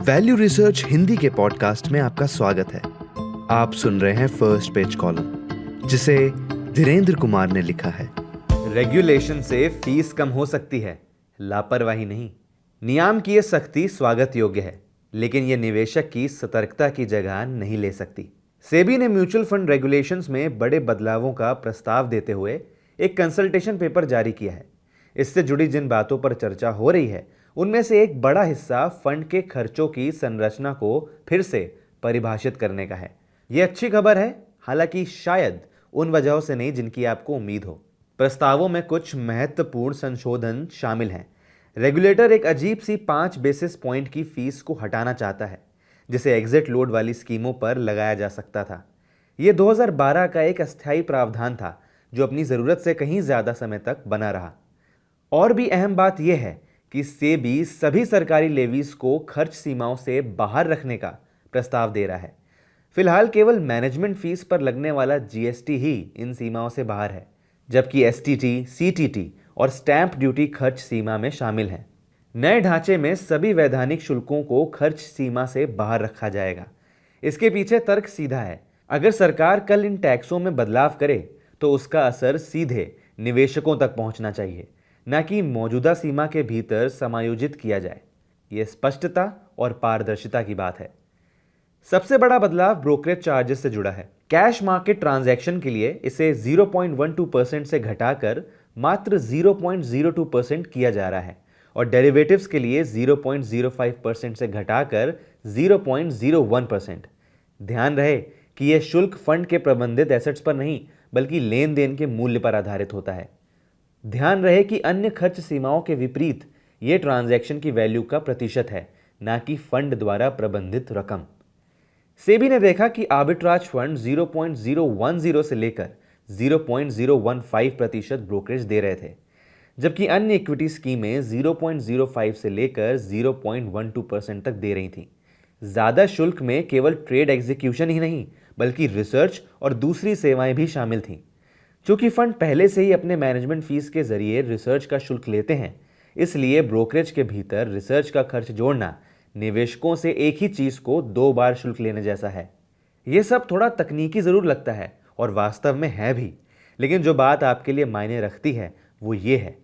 Value research Hindi के podcast में आपका स्वागत है। आप सुन रहे हैं फर्स्ट पेज कॉलम, जिसे धीरेन्द्र कुमार ने लिखा है। रेगुलेशन से फीस कम हो सकती है, लापरवाही नहीं। नियम की ये सख्ती स्वागत योग्य है, लेकिन ये निवेशक की सतर्कता की जगह नहीं ले सकती। सेबी ने म्यूचुअल फंड रेगुलेशंस में बड़े बदलावों का प्रस्ताव देते हुए एक कंसल्टेशन पेपर जारी किया है। इससे जुड़ी जिन बातों पर चर्चा हो रही है, उनमें से एक बड़ा हिस्सा फंड के खर्चों की संरचना को फिर से परिभाषित करने का है। यह अच्छी खबर है, हालांकि शायद उन वजहों से नहीं जिनकी आपको उम्मीद हो। प्रस्तावों में कुछ महत्वपूर्ण संशोधन शामिल हैं। रेगुलेटर एक अजीब सी 5 बेसिस पॉइंट की फीस को हटाना चाहता है, जिसे एग्जिट लोड वाली स्कीमों पर लगाया जा सकता था। यह 2012 का एक अस्थायी प्रावधान था, जो अपनी ज़रूरत से कहीं ज़्यादा समय तक बना रहा। और भी अहम बात यह है कि सेबी सभी सरकारी लेवीज को खर्च सीमाओं से बाहर रखने का प्रस्ताव दे रहा है। फिलहाल केवल मैनेजमेंट फीस पर लगने वाला जीएसटी ही इन सीमाओं से बाहर है, जबकि एसटीटी, सीटीटी और स्टैंप ड्यूटी खर्च सीमा में शामिल हैं। नए ढांचे में सभी वैधानिक शुल्कों को खर्च सीमा से बाहर रखा जाएगा। इसके पीछे तर्क सीधा है। अगर सरकार कल इन टैक्सों में बदलाव करे तो उसका असर सीधे निवेशकों तक पहुंचना चाहिए, न कि मौजूदा सीमा के भीतर समायोजित किया जाए। यह स्पष्टता और पारदर्शिता की बात है। सबसे बड़ा बदलाव ब्रोकरेज चार्जेस से जुड़ा है। कैश मार्केट ट्रांजैक्शन के लिए इसे 0.12% से घटाकर मात्र 0.02% किया जा रहा है और डेरिवेटिव्स के लिए 0.05% से घटाकर 0.01%। ध्यान रहे कि यह शुल्क फंड के प्रबंधित एसेट्स पर नहीं, बल्कि लेन देन के मूल्य पर आधारित होता है। ध्यान रहे कि अन्य खर्च सीमाओं के विपरीत यह ट्रांजैक्शन की वैल्यू का प्रतिशत है, न कि फंड द्वारा प्रबंधित रकम। सेबी ने देखा कि आर्बिट्राज फंड 0.010 से लेकर 0.015% ब्रोकरेज दे रहे थे, जबकि अन्य इक्विटी स्कीमें 0.05 से लेकर 0.12% तक दे रही थीं। ज़्यादा शुल्क में केवल ट्रेड एग्जीक्यूशन ही नहीं, बल्कि रिसर्च और दूसरी सेवाएं भी शामिल थीं। चूंकि फंड पहले से ही अपने मैनेजमेंट फीस के जरिए रिसर्च का शुल्क लेते हैं, इसलिए ब्रोकरेज के भीतर रिसर्च का खर्च जोड़ना निवेशकों से एक ही चीज को 2 बार शुल्क लेने जैसा है। यह सब थोड़ा तकनीकी जरूर लगता है और वास्तव में है भी, लेकिन जो बात आपके लिए मायने रखती है वो ये है।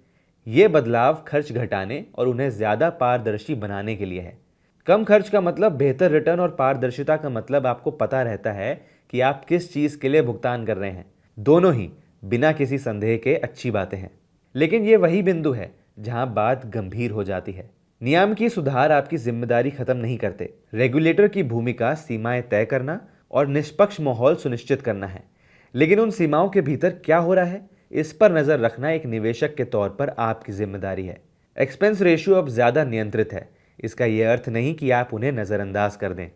यह बदलाव खर्च घटाने और उन्हें ज्यादा पारदर्शी बनाने के लिए है। कम खर्च का मतलब बेहतर रिटर्न और पारदर्शिता का मतलब आपको पता रहता है कि आप किस चीज के लिए भुगतान कर रहे हैं। दोनों ही बिना किसी संदेह के अच्छी बातें हैं, लेकिन यह वही बिंदु है जहां बात गंभीर हो जाती है। नियम की सुधार आपकी जिम्मेदारी खत्म नहीं करते। रेगुलेटर की भूमिका सीमाएं तय करना और निष्पक्ष माहौल सुनिश्चित करना है, लेकिन उन सीमाओं के भीतर क्या हो रहा है, इस पर नजर रखना एक निवेशक के तौर पर आपकी जिम्मेदारी है। एक्सपेंस रेशियो अब ज्यादा नियंत्रित है। इसका यह अर्थ नहीं कि आप उन्हें नजरअंदाज कर दें।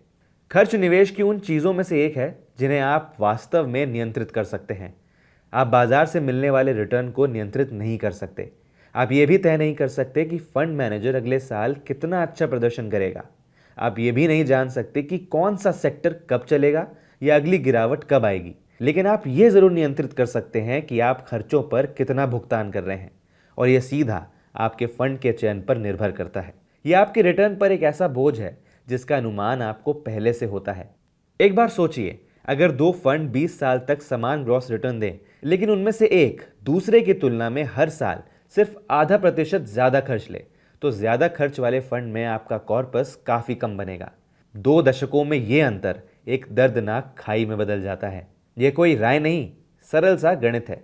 खर्च निवेश की उन चीजों में से एक है जिन्हें आप वास्तव में नियंत्रित कर सकते हैं। आप बाजार से मिलने वाले रिटर्न को नियंत्रित नहीं कर सकते। आप ये भी तय नहीं कर सकते कि फंड मैनेजर अगले साल कितना अच्छा प्रदर्शन करेगा। आप ये भी नहीं जान सकते कि कौन सा सेक्टर कब चलेगा या अगली गिरावट कब आएगी। लेकिन आप ये जरूर नियंत्रित कर सकते हैं कि आप खर्चों पर कितना भुगतान कर रहे हैं, और यह सीधा आपके फंड के चयन पर निर्भर करता है। यह आपके रिटर्न पर एक ऐसा बोझ है जिसका अनुमान आपको पहले से होता है। एक बार सोचिए, अगर 2 फंड 20 साल तक समान ग्रॉस रिटर्न दें, लेकिन उनमें से एक दूसरे की तुलना में हर साल सिर्फ आधा प्रतिशत ज्यादा खर्च ले, तो ज्यादा खर्च वाले फंड में आपका कॉर्पस काफी कम बनेगा। 2 दशकों में यह अंतर एक दर्दनाक खाई में बदल जाता है। यह कोई राय नहीं, सरल सा गणित है।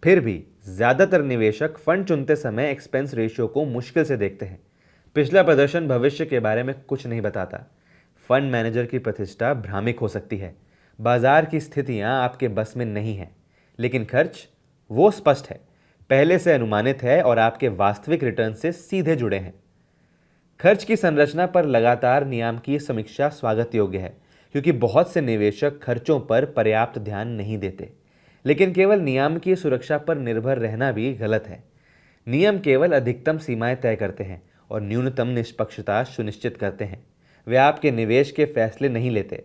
फिर भी ज्यादातर निवेशक फंड चुनते समय एक्सपेंस रेशियो को मुश्किल से देखते हैं। पिछला प्रदर्शन भविष्य के बारे में कुछ नहीं बताता। फंड मैनेजर की प्रतिष्ठा भ्रामक हो सकती है, बाजार की स्थितियां आपके बस में नहीं है, लेकिन खर्च वो स्पष्ट है, पहले से अनुमानित है और आपके वास्तविक रिटर्न से सीधे जुड़े हैं। खर्च की संरचना पर लगातार नियम की समीक्षा स्वागत योग्य है, क्योंकि बहुत से निवेशक खर्चों पर पर्याप्त ध्यान नहीं देते। लेकिन केवल नियम की सुरक्षा पर निर्भर रहना भी गलत है। नियम केवल अधिकतम सीमाएं तय करते हैं और न्यूनतम निष्पक्षता सुनिश्चित करते हैं। वे आपके निवेश के फैसले नहीं लेते।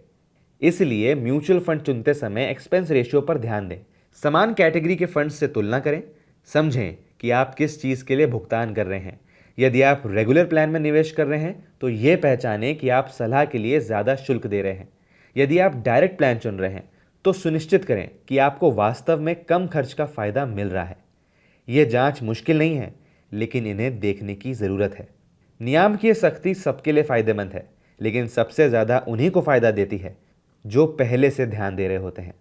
इसलिए म्यूचुअल फंड चुनते समय एक्सपेंस रेशियो पर ध्यान दें। समान कैटेगरी के फंड्स से तुलना करें। समझें कि आप किस चीज़ के लिए भुगतान कर रहे हैं। यदि आप रेगुलर प्लान में निवेश कर रहे हैं तो ये पहचानें कि आप सलाह के लिए ज़्यादा शुल्क दे रहे हैं। यदि आप डायरेक्ट प्लान चुन रहे हैं तो सुनिश्चित करें कि आपको वास्तव में कम खर्च का फ़ायदा मिल रहा है। यह जांच मुश्किल नहीं है, लेकिन इन्हें देखने की ज़रूरत है। नियामकीय सख्ती सबके लिए फ़ायदेमंद है, लेकिन सबसे ज़्यादा उन्हीं को फ़ायदा देती है जो पहले से ध्यान दे रहे होते हैं।